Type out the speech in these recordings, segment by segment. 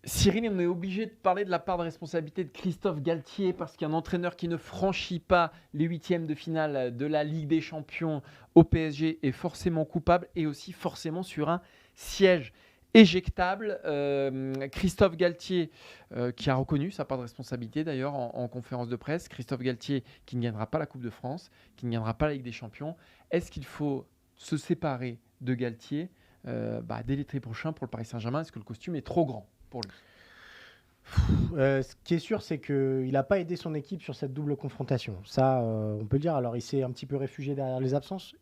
Cyril, on est obligé de parler de la part de responsabilité de Christophe Galtier parce qu'un entraîneur qui ne franchit pas les huitièmes de finale de la Ligue des Champions au PSG est forcément coupable et aussi forcément sur un siège éjectable. Christophe Galtier, qui a reconnu sa part de responsabilité d'ailleurs en conférence de presse. Christophe Galtier qui ne gagnera pas la Coupe de France, qui ne gagnera pas la Ligue des Champions. Est-ce qu'il faut se séparer de Galtier dès l'été prochain pour le Paris Saint-Germain? Est-ce que le costume est trop grand pour lui? Ce qui est sûr, c'est qu'il n'a pas aidé son équipe sur cette double confrontation. Ça, on peut le dire. Alors, il s'est un petit peu réfugié derrière les absences.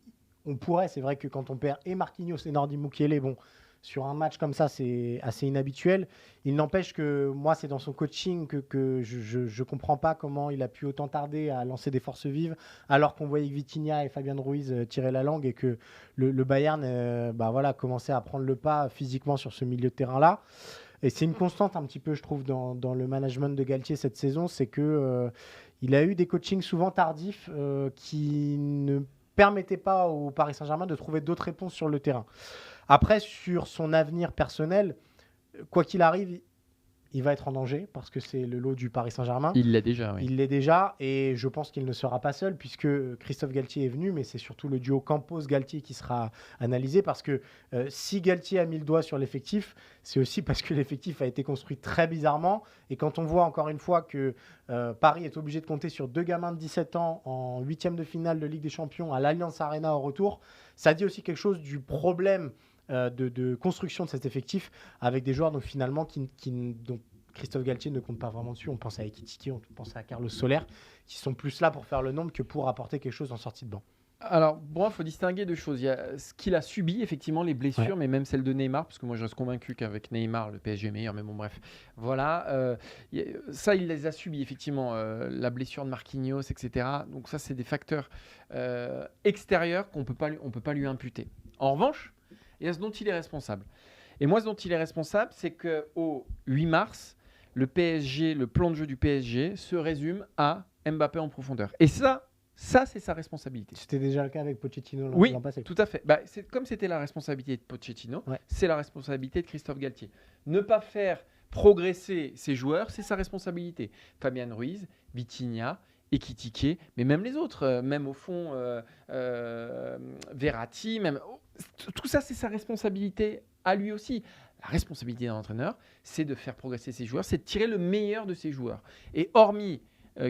On pourrait, c'est vrai que quand on perd et Marquinhos et Nordi Mukiele, bon, sur un match comme ça, c'est assez inhabituel. Il n'empêche que moi, c'est dans son coaching que je comprends pas comment il a pu autant tarder à lancer des forces vives, alors qu'on voyait Vitinha et Fabian Ruiz tirer la langue et que le Bayern commençait à prendre le pas physiquement sur ce milieu de terrain-là. Et c'est une constante un petit peu, je trouve, dans le management de Galtier cette saison, c'est que il a eu des coachings souvent tardifs qui ne permettaient pas au Paris Saint-Germain de trouver d'autres réponses sur le terrain. Après, sur son avenir personnel, quoi qu'il arrive, il va être en danger parce que c'est le lot du Paris Saint-Germain. Il l'est déjà, oui. Il l'est déjà et je pense qu'il ne sera pas seul puisque Christophe Galtier est venu, mais c'est surtout le duo Campos-Galtier qui sera analysé parce que si Galtier a mis le doigt sur l'effectif, c'est aussi parce que l'effectif a été construit très bizarrement et quand on voit encore une fois que Paris est obligé de compter sur 2 gamins de 17 ans en 8e de finale de Ligue des Champions à l'Allianz Arena au retour, ça dit aussi quelque chose du problème de construction de cet effectif avec des joueurs donc, finalement dont Christophe Galtier ne compte pas vraiment dessus. On pense à Ekitike, on pense à Carlos Soler, qui sont plus là pour faire le nombre que pour apporter quelque chose en sortie de banc. Alors, bon, il faut distinguer deux choses. Il y a ce qu'il a subi, effectivement, les blessures, mais même celles de Neymar, parce que moi, je reste convaincu qu'avec Neymar, le PSG est meilleur, mais bon, bref. Voilà. Ça, il les a subis, effectivement. La blessure de Marquinhos, etc. Donc, ça, c'est des facteurs extérieurs qu'on peut pas lui imputer. En revanche, il y a ce dont il est responsable. Et moi, ce dont il est responsable, c'est qu'au 8 mars, le PSG, le plan de jeu du PSG se résume à Mbappé en profondeur. Et ça, c'est sa responsabilité. C'était déjà le cas avec Pochettino l'an passé. Tout à fait. Comme c'était la responsabilité de Pochettino, c'est la responsabilité de Christophe Galtier. Ne pas faire progresser ses joueurs, c'est sa responsabilité. Fabian Ruiz, Vitinha, Ekitike, mais même les autres, même au fond, Verratti, tout ça, c'est sa responsabilité à lui aussi. La responsabilité d'un entraîneur, c'est de faire progresser ses joueurs, c'est de tirer le meilleur de ses joueurs. Et hormis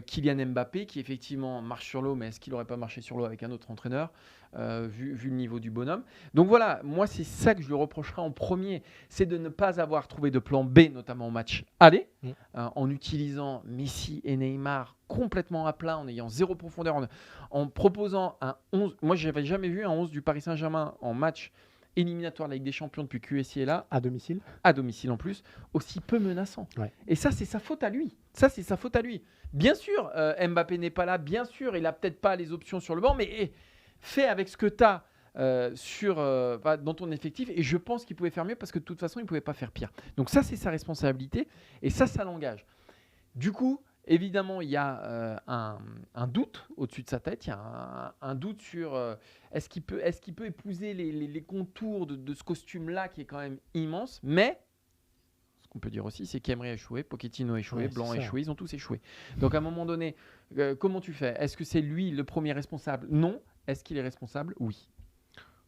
Kylian Mbappé, qui effectivement marche sur l'eau, mais est-ce qu'il n'aurait pas marché sur l'eau avec un autre entraîneur, vu le niveau du bonhomme? Donc voilà, moi c'est ça que je lui reprocherai en premier, c'est de ne pas avoir trouvé de plan B, notamment au match aller, en utilisant Messi et Neymar complètement à plat, en ayant zéro profondeur, en proposant un 11. Moi, je n'avais jamais vu un 11 du Paris Saint-Germain en match éliminatoire de la Ligue des Champions depuis que QSI est là, à domicile en plus, aussi peu menaçant. Ouais. Et ça, c'est sa faute à lui. Bien sûr, Mbappé n'est pas là. Bien sûr, il n'a peut-être pas les options sur le banc, mais fais avec ce que tu as dans ton effectif. Et je pense qu'il pouvait faire mieux parce que de toute façon, il ne pouvait pas faire pire. Donc ça, c'est sa responsabilité. Et ça l'engage. Du coup, évidemment, il y a un doute au-dessus de sa tête. Il y a un doute sur est-ce qu'il peut épouser les contours de ce costume-là qui est quand même immense. Mais ce qu'on peut dire aussi, c'est qu'Emery a échoué, Pochettino a échoué, Blanc a échoué, ils ont tous échoué. Donc à un moment donné, comment tu fais? Est-ce que c'est lui le premier responsable? Non. Est-ce qu'il est responsable? Oui.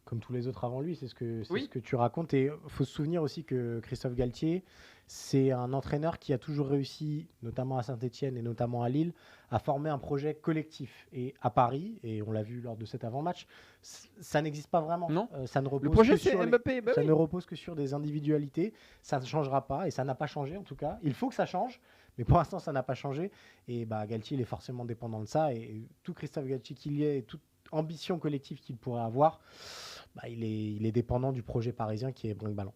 Comme tous les autres avant lui, c'est ce que tu racontes. Et il faut se souvenir aussi que Christophe Galtier, c'est un entraîneur qui a toujours réussi, notamment à Saint-Etienne et notamment à Lille, à former un projet collectif. Et à Paris, et on l'a vu lors de cet avant-match, ça n'existe pas vraiment. Non. Ça ne repose le projet, que c'est sur Mbappé. ne repose que sur des individualités. Ça ne changera pas et ça n'a pas changé en tout cas. Il faut que ça change, mais pour l'instant, ça n'a pas changé. Et Galtier, il est forcément dépendant de ça. Et tout Christophe Galtier qu'il y ait, et toute ambition collective qu'il pourrait avoir, il est dépendant du projet parisien qui est brinque-ballant.